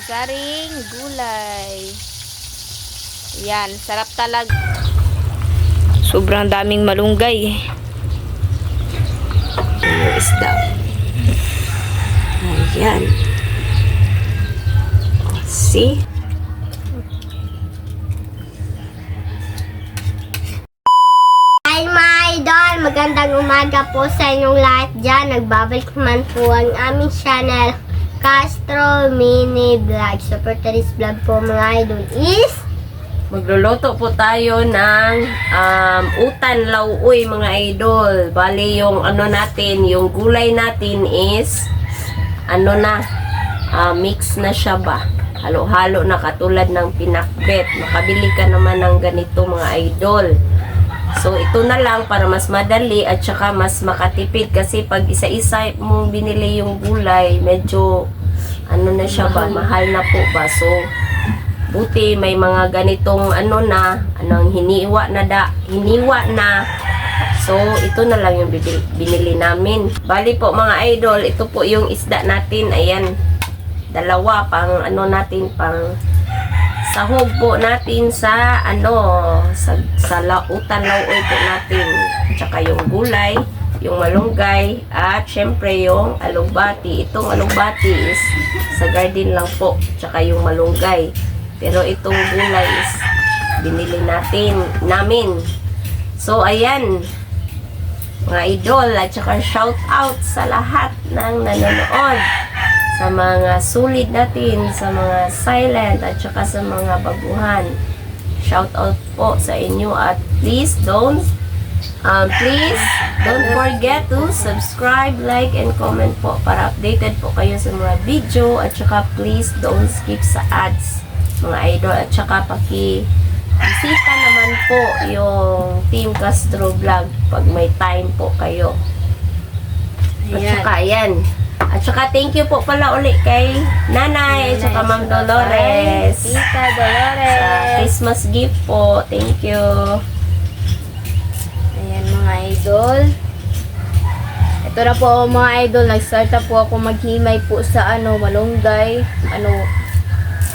sari-saring gulay. Yan, sarap talaga. Sobrang daming malunggay. Yung isda. Ayan. See? Hi mga idol! Magandang umaga po sa inyong lahat dyan. Nagbabalik naman po ang aming channel, Castro Mini Vlog. So for today's vlog po mga idol is Magluluto po tayo ng utan lauoy mga idol. Bali yung natin, yung gulay natin is mix na siya ba? Halo-halo na katulad ng pinakbet. Makabili ka naman ng ganito mga idol. So, ito na lang para mas madali at saka mas makatipid kasi pag isa-isa mong binili yung gulay, medyo na siya ba, mahal na po ba. So, buti may mga ganitong hiniwa na. So, ito na lang yung binili namin. Bali po mga idol, ito po yung isda natin. Ayan, dalawa pang pang sahog po natin sa sa utan lauoy po natin. Tsaka yung gulay, yung malunggay, at syempre yung alugbati. Itong alugbati is sa garden lang po. Tsaka yung malunggay. Pero itong gulay is binili namin. So ayan, mga idol, at saka shout out sa lahat ng nanonood. Sa mga sulit natin, sa mga silent, at saka sa mga baguhan. Shout out po sa inyo at please don't forget to subscribe, like, and comment po para updated po kayo sa mga video, at saka please don't skip sa ads mga idol, at saka bisita naman po yung Team Castro Vlog pag may time po kayo. At saka ayan. At saka thank you po pala ulit kay Nanay at saka Ma'am Dolores. Tita Dolores. Sa Christmas gift po. Thank you. Ayan mga idol. Ito na po mga idol. Nag-start na po ako maghimay po sa malunggay.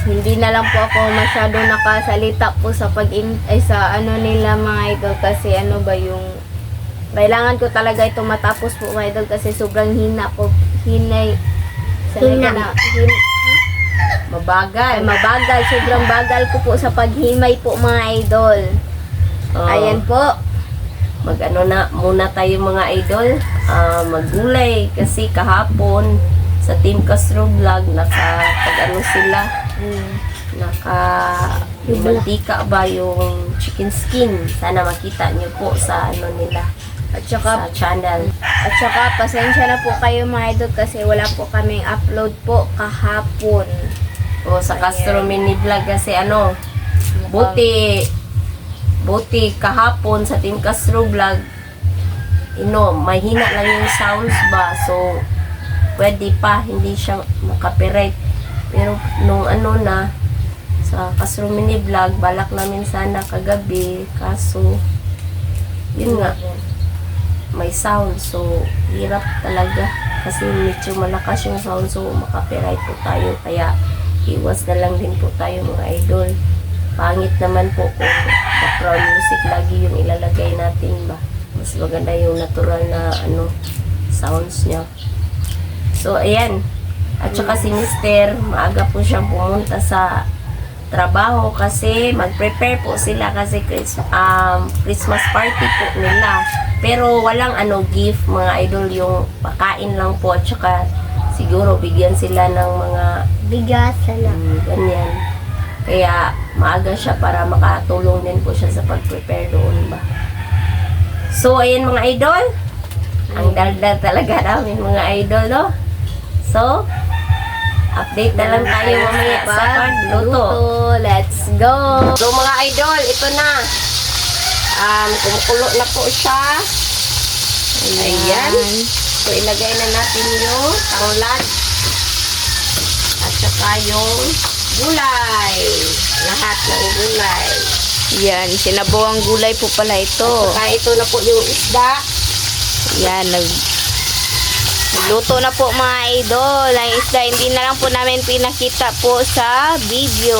Hindi na lang po ako masyado nakasalita po sa sa nila mga idol kasi yung kailangan ko talaga ito matapos po mga idol kasi sobrang mabagal, sobrang bagal ko po sa paghimay po mga idol. Ayan po. Muna tayo mga idol. Maggulay kasi kahapon sa Team Castro Vlog sila. Mantika ba yung chicken skin. Sana makita nyo po sa nila. At saka, sa channel. At saka, pasensya na po kayo mga idol kasi wala po kaming upload po kahapon. Sa Castro Mini Vlog kasi buti kahapon sa Team Castro Vlog, mahina lang yung sounds ba. So, pwede pa, hindi siya makapirate. Pero nung sa Castro Mini Vlog, balak namin sana kagabi, kaso, yun nga, may sound. So, hirap talaga. Kasi medyo malakas yung sound. So, makapiright po tayo. Kaya, iwas na lang din po tayo mga idol. Pangit naman po kung background music lagi yung ilalagay natin ba. Mas maganda yung natural na sounds niya. So, ayan. At saka si Mister, maaga po siyang pumunta sa trabaho kasi mag-prepare po sila kasi Christmas party po nila. Pero walang gift mga idol, yung pakain lang po at saka siguro bigyan sila ng mga bigas ganyan. Kaya maaga siya para makatulong din po siya sa pag-prepare doon ba. So ayan mga idol, ang daldal talaga namin mga idol, no? So update na lang tayo mamaya sa pagluto. Let's go! So mga idol, ito na. Kumukulo na po siya. Ayan. So ilagay na natin yung tanglad. At saka yung gulay. Lahat ng gulay. Yan, sinabawang gulay po pala ito. At saka ito na po yung isda. Yan, Luto na po mga idol. Ang isda, hindi na lang po namin pinakita po sa video.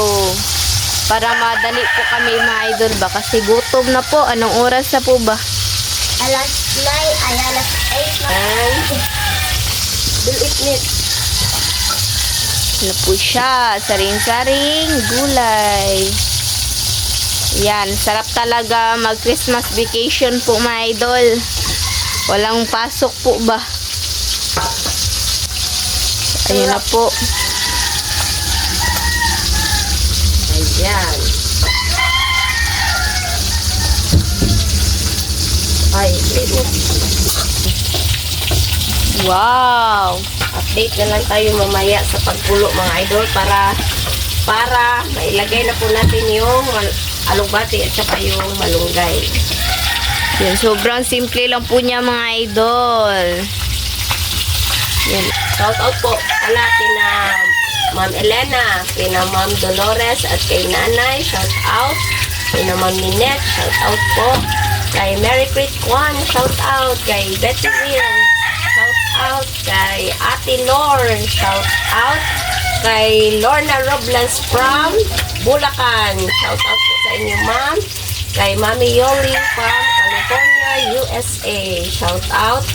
Para madali po kami mga idol ba. Kasi gutom na po. Anong oras na po ba? Alas 9, ay alas 8 na. And bilit-nit. Ano po siya? Saring-saring gulay. Yan. Sarap talaga mag-Christmas vacation po mga idol. Walang pasok po ba? Ayun na po. Ayan. Ay, bilit. Wow! Update na lang tayo mamaya sa pagkulo mga idol para mailagay na po natin yung alugbati at saka yung malunggay. Yan, sobrang simple lang po niya mga idol. Yan. Shout out po pala kina Ma'am Elena, kina Ma'am Dolores at kay Nanay. Shout out. Kina Ma'am Ninette. Shout out po. Kay Mary Crit Kwan. Shout out. Kay Betty Will. Shout out. Kay Ate Lor. Shout out. Kay Lorna Robles from Bulacan. Shout out po sa inyo ma'am. Kay Mami Yoli from California, USA. Shout out.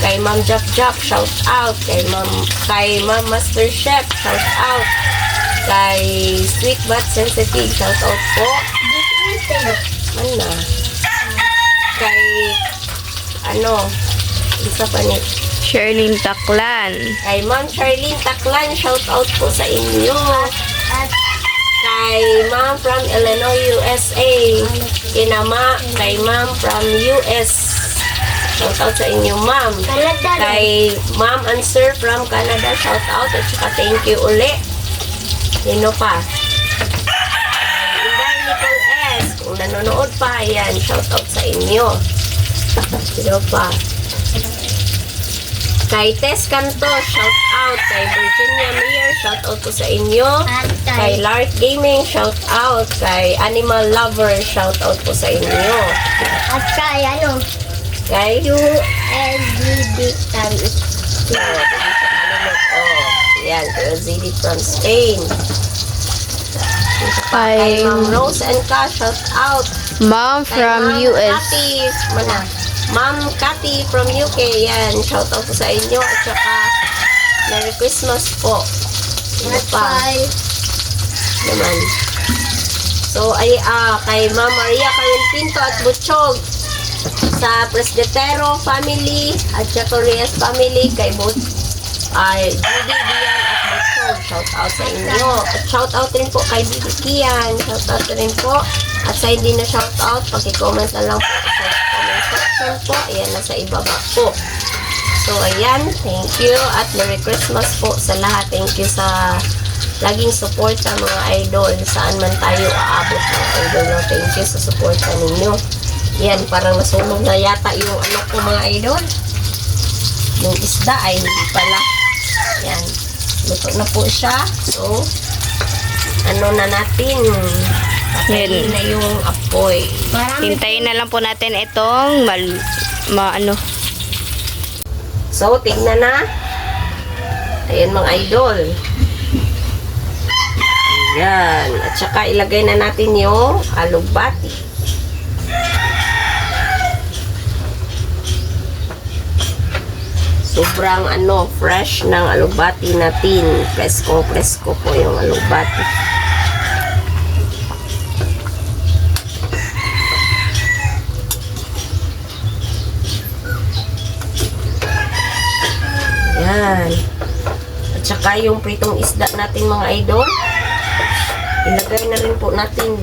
Kay Ma'am Jap Jap, shout out. Kay Ma'am Master Chef, shout out. Kay Sweet But Sensitive, shout out po. Mana? Kay isa pa ni Sherlyn Taklan. Kay Ma'am Charlene Taklan, shout out po sa inyo. At Kay Ma'am from Illinois, USA. Kay Ma'am from US. Shout out sa inyo, ma'am. Canada. Kay Ma'am and Sir from Canada, shout out at saka thank you uli. Sino pa? Kay Inday Nicole S. Kung nanonood pa, ayan, shout out sa inyo. Sino pa? Kay Tess Canto, shout out. Kay Virginia Mayer, shout out po sa inyo. At Kay Lark Gaming, shout out. Kay Animal Lover, shout out po sa inyo. kay Kay USDD times. Yan, LZD from Spain. Kay Kay Ma'am Rose and Ka, shout out. Ma'am Kay from Ma'am US. Cathy, Ma'am Cathy from UK, yan, shout out po sa inyo. At saka, Merry Christmas po. Ano At pa? Naman. So, kay Ma'am Maria Karen Pinto at Butchog, sa Presbitero family at saka Reyes family, kay Judy Dian at Butchog, shout out sa inyo. At shout out rin po kay Bibi Kian, shout out rin po. At sa hindi na shout out, paki-comment na lang po sa comment section po. Ayan, nasa ibaba po. So, ayan, thank you at Merry Christmas po sa lahat. Thank you sa laging support sa mga idol. Saan man tayo aabot ng idol. No? Thank you sa support ninyo. Yan, parang nasunog na yata yung ko mga idol. Yung isda ay hindi pala. Yan, luto na po siya. So, na natin. Patayin na yung apoy. Hintayin na lang po natin itong So, tignan na. Ayan mga idol. Ayan. At saka ilagay na natin yung alugbati. Sobrang fresh ng alugbati natin. Presko po yung alugbati. Yan. At saka yung pritong isda natin mga idol. Ilagay na rin po natin.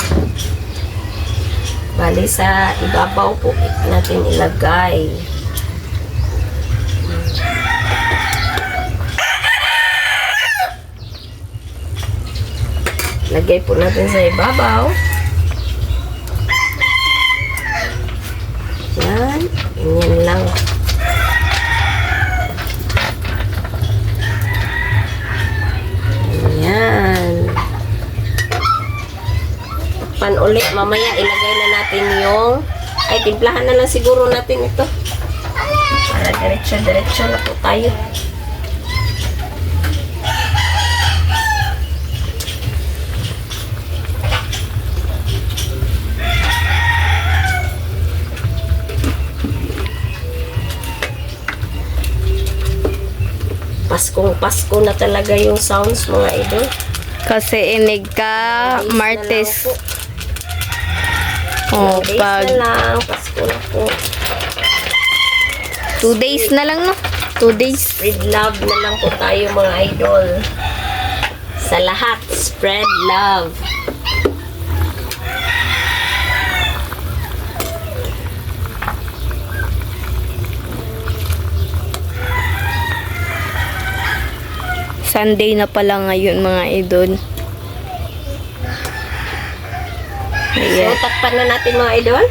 Bali sa ibabaw po natin ilagay. Lagay po natin sa ibabaw. Yan. Ganyan lang. Yan. Pan ulit. Mamaya ilagay na natin yung timplahan na lang siguro natin ito. Para Diretso na po tayo. Pasko na talaga yung sounds, mga idol. Kasi inig ka, Days Martes. na lang po. Oh, Days pag na lang, Pasko na po. 2 days na lang, no? 2 days. Spread love na lang po tayo, mga idol. Sa lahat, spread love. Sunday na pala ngayon, mga idol. So, Ayan. takpan na natin, mga idol.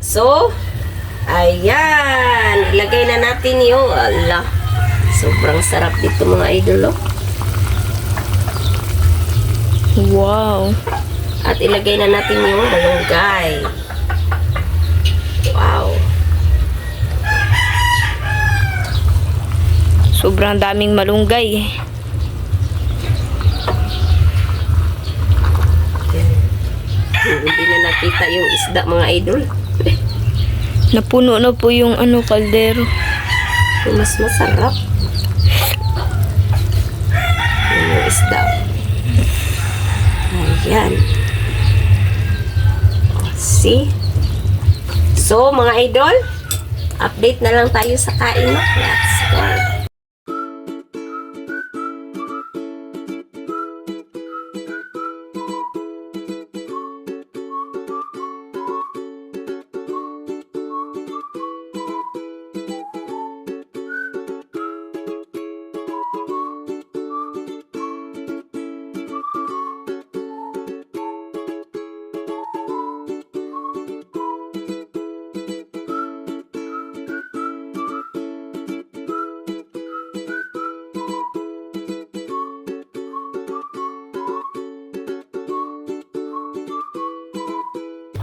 So, ayan. Ilagay na natin yung, ala, sobrang sarap dito, mga idol, oh. Wow. At ilagay na natin yung malunggay. Wow. Sobrang daming malunggay. Hindi na nakita yung isda, mga idol. Napuno na po yung kaldero. Yung mas masarap. Yun yung isda. Ayan. See? So, mga idol, update na lang tayo sa kain, no? Let's go.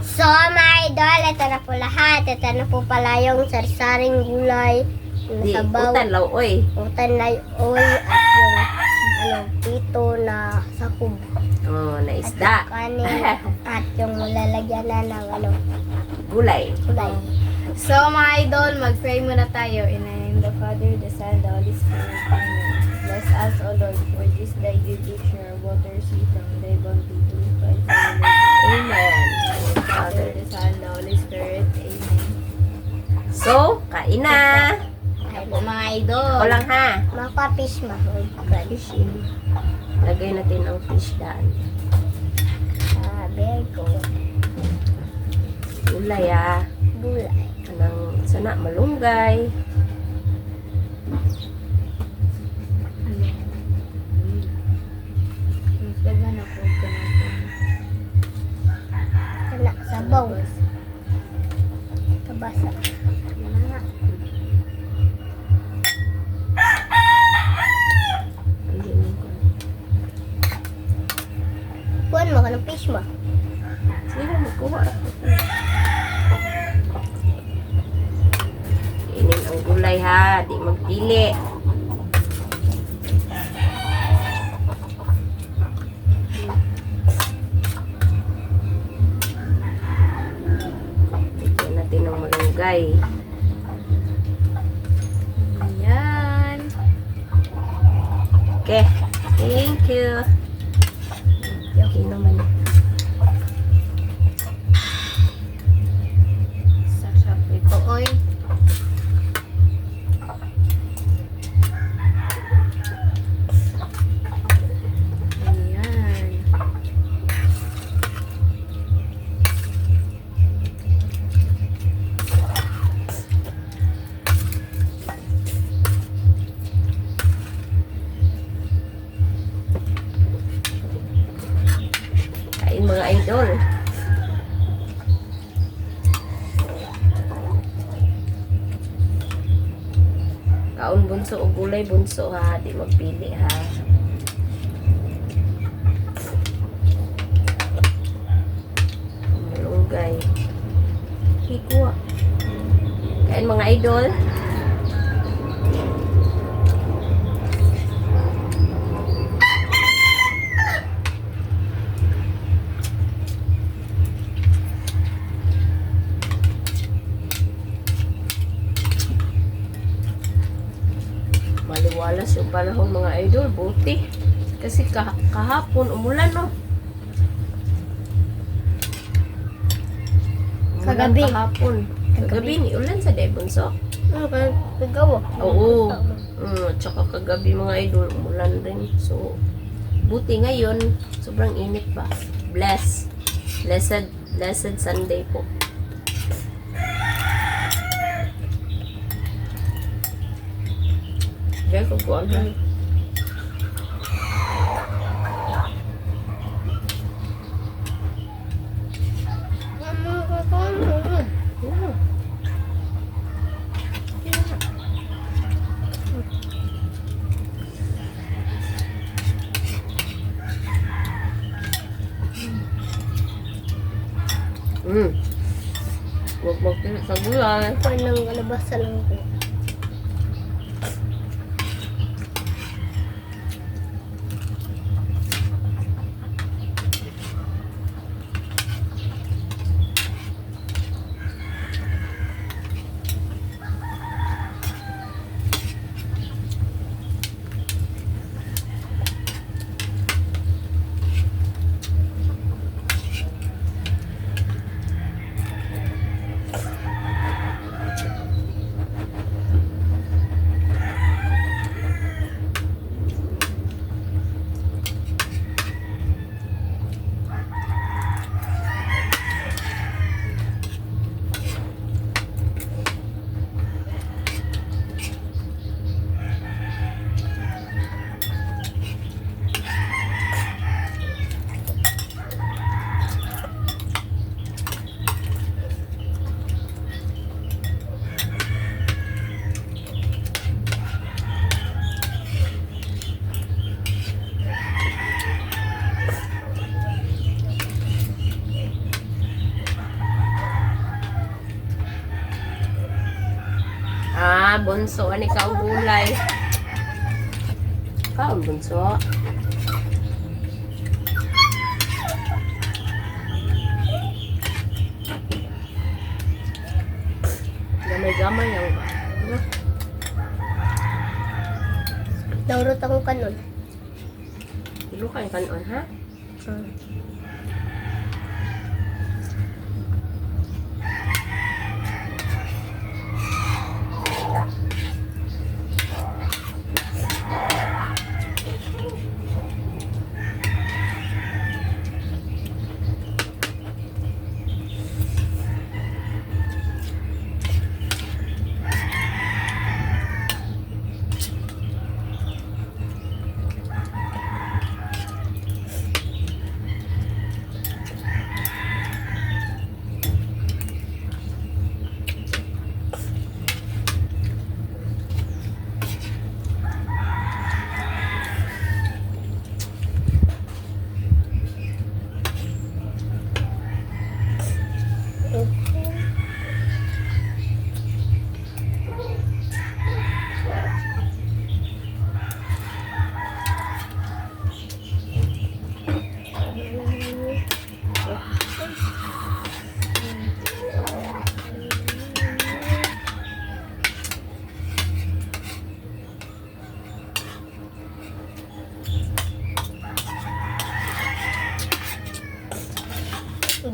So, mga idol, ito na po lahat. Ito na po pala yung sarsaring gulay. Yung Di, sabaw, utan law, oy. utan na oil, at yung pito na sakub. Oh, na isda. Kanin, at yung lalagyan na ng Gulay. gulay. So, mga idol, mag-pray muna tayo. In the name of the Father, the Son, the Holy Spirit. Amen. Bless us, O Lord, for this thy good teacher, water sea from thy bounty to find Amen. Father, the Son, the Holy Spirit. Amen. So, kain na. Ay po, mga idol. Ako lang, ha. Mapapish mahod. Fish in. Lagay natin ang fish daan. Very good. Gulay, ah. Gulay. Kanang sana malunggay. Mas dagan ako Kana, sabaw. Kabasa. Na. Kuhan mo ka ng fish mo. Sige, magkuha. Kainin ang gulay, ha. Di magpili. Tignan natin ang malunggay. Ayan. Okay. Thank you. Okay naman. Sarap ito, oy. Ayan. Kain, mga idol. Kaon bunso o gulay bunso, ha. Di magpili, ha. Malunggay. Hikuha. idol. Maliwalas yung panahon mga idol, buti. Kasi kahapon umulan, no? Umulan Kagabi. kahapon. Kagabi ni ulan sa Devonso. Nagawa. Oo. Tsaka kagabi mga idol, umulan rin. So, buti ngayon, sobrang init pa. Blessed Sunday po. Diyan ko po ang Huwag magpinit sa gulay. Parang kalabasa lang po. Bunso, ani ka ang gulay? Ka ang bunso? Gamay-gamay ang Daurot akong kanon. ilukan kanon, ha?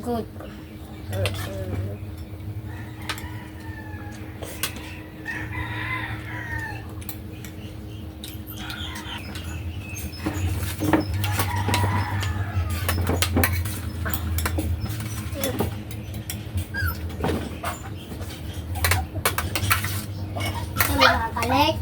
Good. Nakakalik.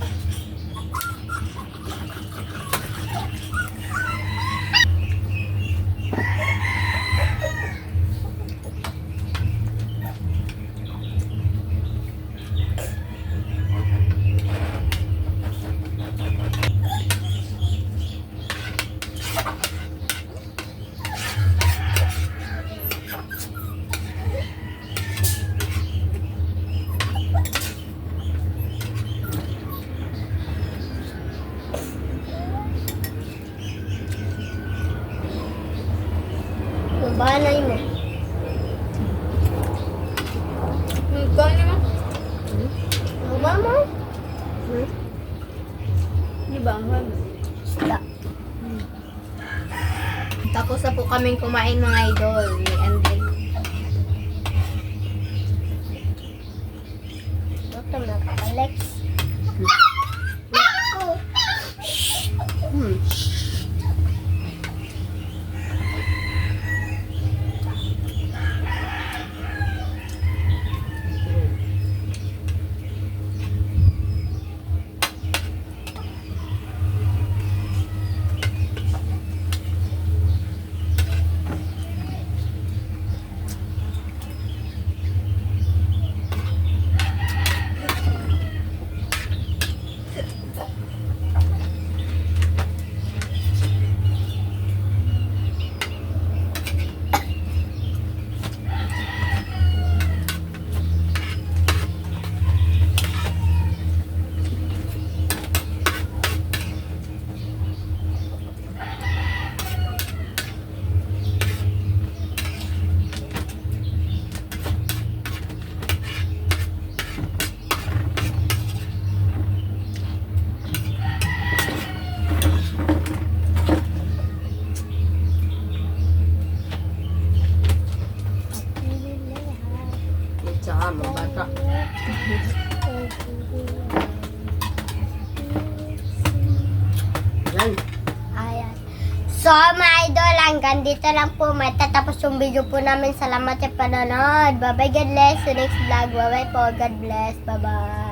Banay mo. Ikaw naman. Mama mo? Di ba? Isda. Tapos na po kaming kumain mga idol. And then, Ito na, Alex. Tsaka mga bata. Yan. Ayan. So, mga idol, hanggang dito lang po. May tatapos yung video po namin. Salamat sa panonood. Bye-bye, God bless. So, next vlog. Bye-bye po. God bless. Bye-bye.